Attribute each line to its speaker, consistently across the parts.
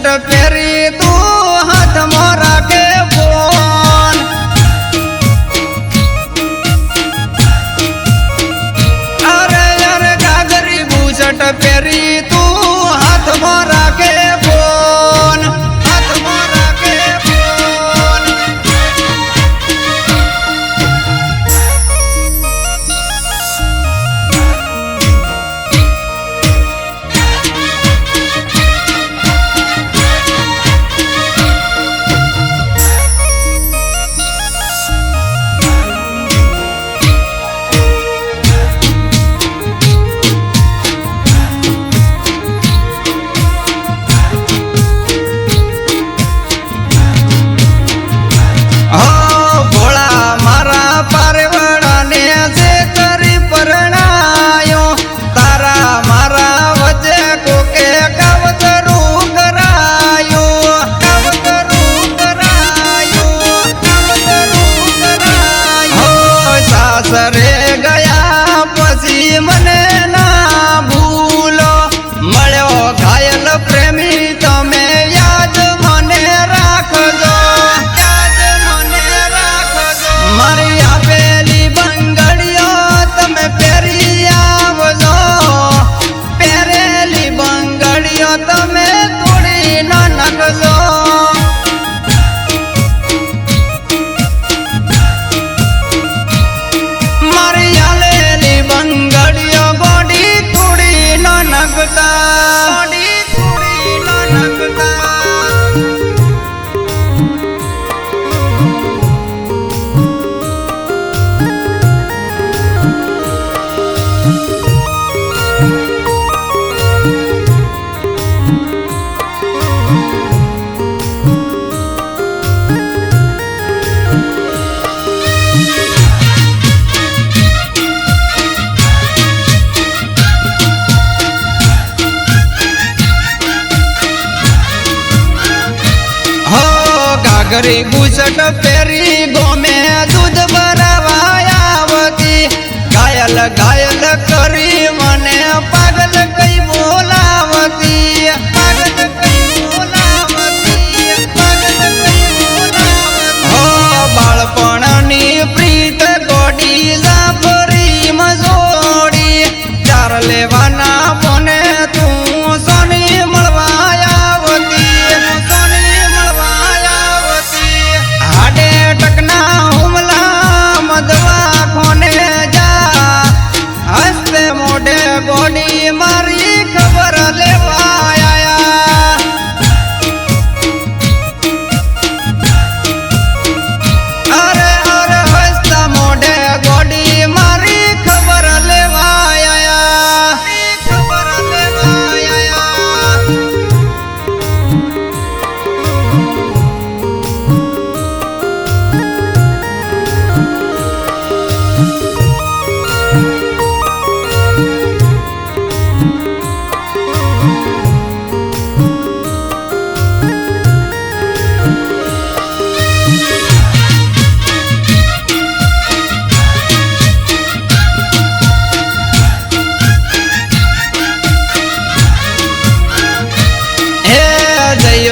Speaker 1: बुशट फेरी तू हाथ मोरा के फोन। अरे अरे घाघरी बुशट फेरी तू हाथ मोरा के फोन। हाथ मोरा के फोन। सासरे गया पसी मने ना भूलो मळ्यो घायल प्रेमी तमे याद मने राखजो। याद मने राखजो। मारी आपेली बंगड़ियो तमे पेरी आवजो। पेरेली बंगड़ियो तमे तोड़ी न नाखजो। घाघरी बुशट फेरी गोमे दूध भरवायावती। घायल घायल करी मने पागल कई बोलावती। पागल कई बोलावती। पागल कई बोलावती। हो बाळपणनी प्रीत गोडी जाफरी मजोडी। चार लेवाना मोने तू सोनी मळवायावती। सोनी टकना हुमला मदवा खोने जा। हंसते मोढ़े गोडी मारी खबर लेवा आया। अरे अरे हंसता मोढ़े गोडी मारी खबर लेवा आया। खबर लेवा आया।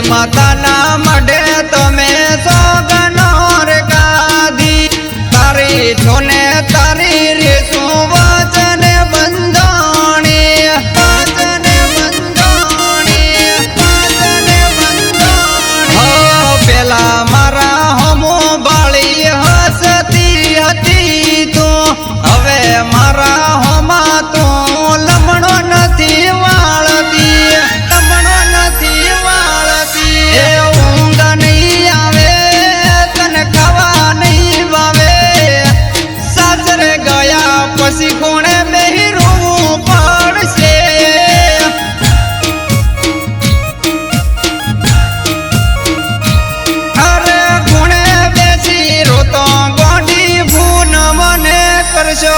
Speaker 1: माता ना मडे तमे सोगनोर गादी। तारी छोने तारी रेसु वचने बंधोणी। वचने बंधोणी। वचने बंधोणी। हो पेला मारा हमो बाळी हसती हती तू। हवे मारा होमा तू लमणो नथी वाळती। लमणो नथी वाळती। ऊंघ नहीं आवे तने खावा नहीं भावे। सासरे गया पसी कोणे बेही रोवू पड़शे। अरे कोणे बेसी रोतो गोडी फून मने करशो।